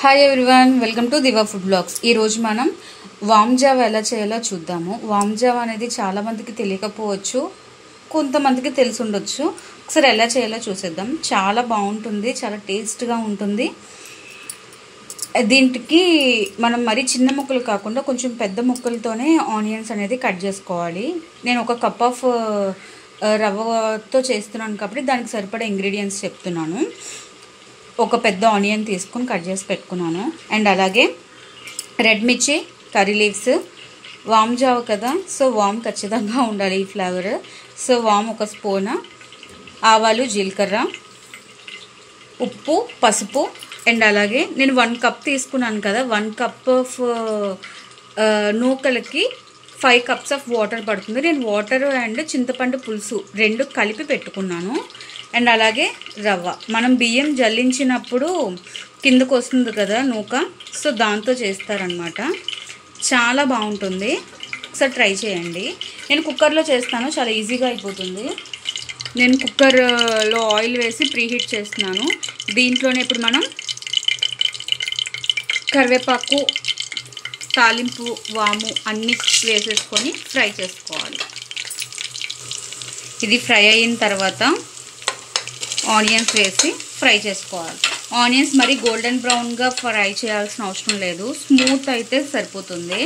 Hi everyone, welcome to Diva food blogs. ఈరోజు మనం వామ్ Java ఎలా చేయాలో చూద్దాము. వామ్ జావా అనేది చాలామందికి తెలియకపోవచ్చు, కొంతమందికి తెలిసి ఉండొచ్చు. ఒకసారి ఎలా చేయాలో చూసేద్దాం. చాలా బాగుంటుంది, చాలా టేస్ట్గా ఉంటుంది. దీంట్కి మనం మరీ చిన్న ముక్కలు కాకుండా కొంచెం పెద్ద ముక్కలతోనే ఆనియన్స్ అనేది కట్ చేసుకోవాలి. నేను ఒక కప్ ఆఫ్ రవ్వతో చేస్తున్నాను కాబట్టి దానికి సరిపడా ఇంగ్రీడియంట్స్ చెప్తున్నాను. ఒక పెద్ద ఆనియన్ తీసుకొని కట్ చేసి పెట్టుకున్నాను. అండ్ అలాగే రెడ్ మిర్చి, కర్రీ లీవ్స్, వామ్ జావ కదా, సో వామ్ ఖచ్చితంగా ఉండాలి ఈ ఫ్లేవర్. సో వామ్ ఒక స్పూన్, ఆవాలు, జీలకర్ర, ఉప్పు, పసుపు. అండ్ అలాగే నేను 1 కప్ తీసుకున్నాను కదా, 1 కప్ ఆఫ్ నూకలకి 5 కప్స్ ఆఫ్ వాటర్ పడుతుంది. నేను వాటర్ అండ్ చింతపండు పులుసు 2 కలిపి పెట్టుకున్నాను. అండ్ అలాగే రవ్వ, మనం బియ్యం జల్లించినప్పుడు కిందకు వస్తుంది కదా నూక, సో దాంతో చేస్తారనమాట. చాలా బాగుంటుంది, ఒకసారి ట్రై చేయండి. నేను కుక్కర్లో చేస్తాను, చాలా ఈజీగా అయిపోతుంది. నేను కుక్కర్లో ఆయిల్ వేసి ప్రీహీట్ చేస్తున్నాను. దీంట్లోనే ఇప్పుడు మనం కరివేపాకు, తాలింపు, వాము అన్నీ వేసేసుకొని ఫ్రై చేసుకోవాలి. ఇది ఫ్రై అయిన తర్వాత ఆనియన్స్ వేసి ఫ్రై చేసుకోవాలి. ఆనియన్స్ మరి గోల్డెన్ బ్రౌన్గా ఫ్రై చేయాల్సిన అవసరం లేదు, స్మూత్ అయితే సరిపోతుంది.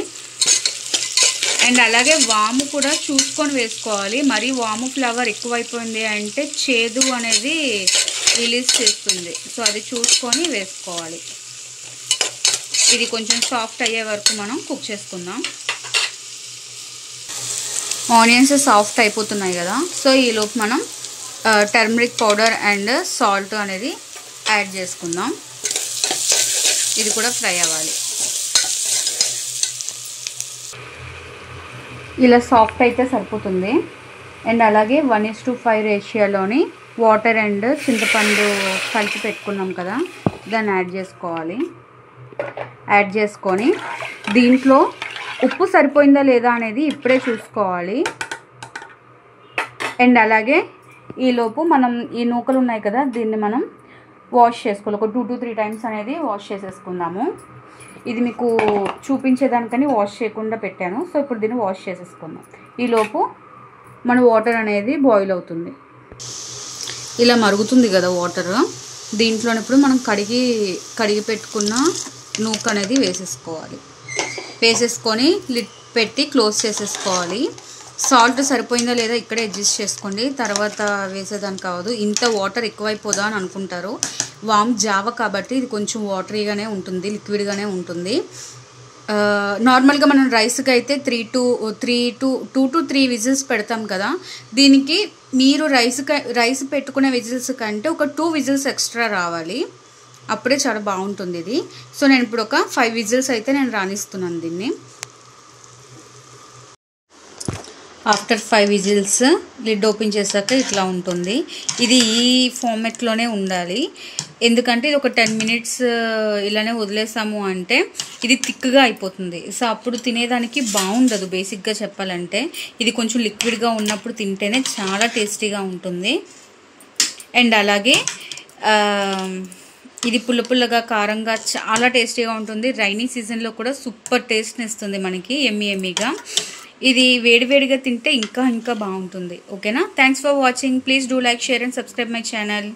అండ్ అలాగే వాము కూడా చూసుకొని వేసుకోవాలి. మరి వాము ఫ్లేవర్ ఎక్కువైపోయింది అంటే చేదు అనేది రిలీజ్ చేస్తుంది, సో అది చూసుకొని వేసుకోవాలి. ఇది కొంచెం సాఫ్ట్ అయ్యే వరకు మనం కుక్ చేసుకుందాం. ఆనియన్స్ సాఫ్ట్ అయిపోతున్నాయి కదా, సో ఈలోపు మనం టర్మరిక్ పౌడర్ అండ్ సాల్ట్ అనేది యాడ్ చేసుకుందాం. ఇది కూడా ఫ్రై అవ్వాలి. ఇలా సాఫ్ట్ అయితే సరిపోతుంది. అండ్ అలాగే 1:5 రేషియోలోని వాటర్ అండ్ చింతపండు కలిపి పెట్టుకున్నాం కదా, దాన్ని యాడ్ చేసుకోవాలి. యాడ్ చేసుకొని దీంట్లో ఉప్పు సరిపోయిందా లేదా అనేది ఇప్పుడే చూసుకోవాలి. అండ్ అలాగే ఈలోపు మనం ఈ నూకలు ఉన్నాయి కదా, దీన్ని మనం వాష్ చేసుకోవాలి. ఒక 2 to 3 టైమ్స్ అనేది వాష్ చేసేసుకుందాము. ఇది మీకు చూపించేదానికని వాష్ చేయకుండా పెట్టాను, సో ఇప్పుడు దీన్ని వాష్ చేసేసుకుందాం. ఈలోపు మన వాటర్ అనేది బాయిల్ అవుతుంది. ఇలా మరుగుతుంది కదా వాటర్, దీంట్లో ఇప్పుడు మనం కడిగి పెట్టుకున్న నూక అనేది వేసేసుకోవాలి. వేసేసుకొని లిడ్ పెట్టి క్లోజ్ చేసేసుకోవాలి. సాల్ట్ సరిపోయిందా లేదా ఇక్కడే అడ్జస్ట్ చేసుకోండి, తర్వాత వేసేదానికి కావదు. ఇంత వాటర్ ఎక్కువైపోదా అని అనుకుంటారు. వామ్ జావ కాబట్టి ఇది కొంచెం వాటరీగానే ఉంటుంది, లిక్విడ్గానే ఉంటుంది. నార్మల్గా మనం రైస్కి అయితే 2 to 3 విజిల్స్ పెడతాం కదా, దీనికి మీరు రైస్ పెట్టుకునే విజిల్స్ కంటే ఒక 2 విజిల్స్ ఎక్స్ట్రా రావాలి, అప్పుడే చాలా బాగుంటుంది ఇది. సో నేను ఇప్పుడు ఒక 5 విజిల్స్ అయితే నేను రాణిస్తున్నాను దీన్ని. ఆఫ్టర్ 5 విజిల్స్ లిడ్ ఓపెన్ చేశాక ఇట్లా ఉంటుంది. ఇది ఈ ఫార్మెట్లోనే ఉండాలి, ఎందుకంటే ఇది ఒక 10 minutes ఇలానే వదిలేసాము అంటే ఇది థిక్గా అయిపోతుంది. సో అప్పుడు తినేదానికి బాగుండదు. బేసిక్గా చెప్పాలంటే ఇది కొంచెం లిక్విడ్గా ఉన్నప్పుడు తింటేనే చాలా టేస్టీగా ఉంటుంది. అండ్ అలాగే ఇది పుల్లగా కారంగా చాలా టేస్టీగా ఉంటుంది. రైనీ సీజన్లో కూడా సూపర్ టేస్ట్ని ఇస్తుంది మనకి, ఎమ్మీగా. ఇది వేడివేడిగా తింటే ఇంకా బాగుంటుంది. ఓకేనా? Thanks for watching. Please do like, share and subscribe my channel.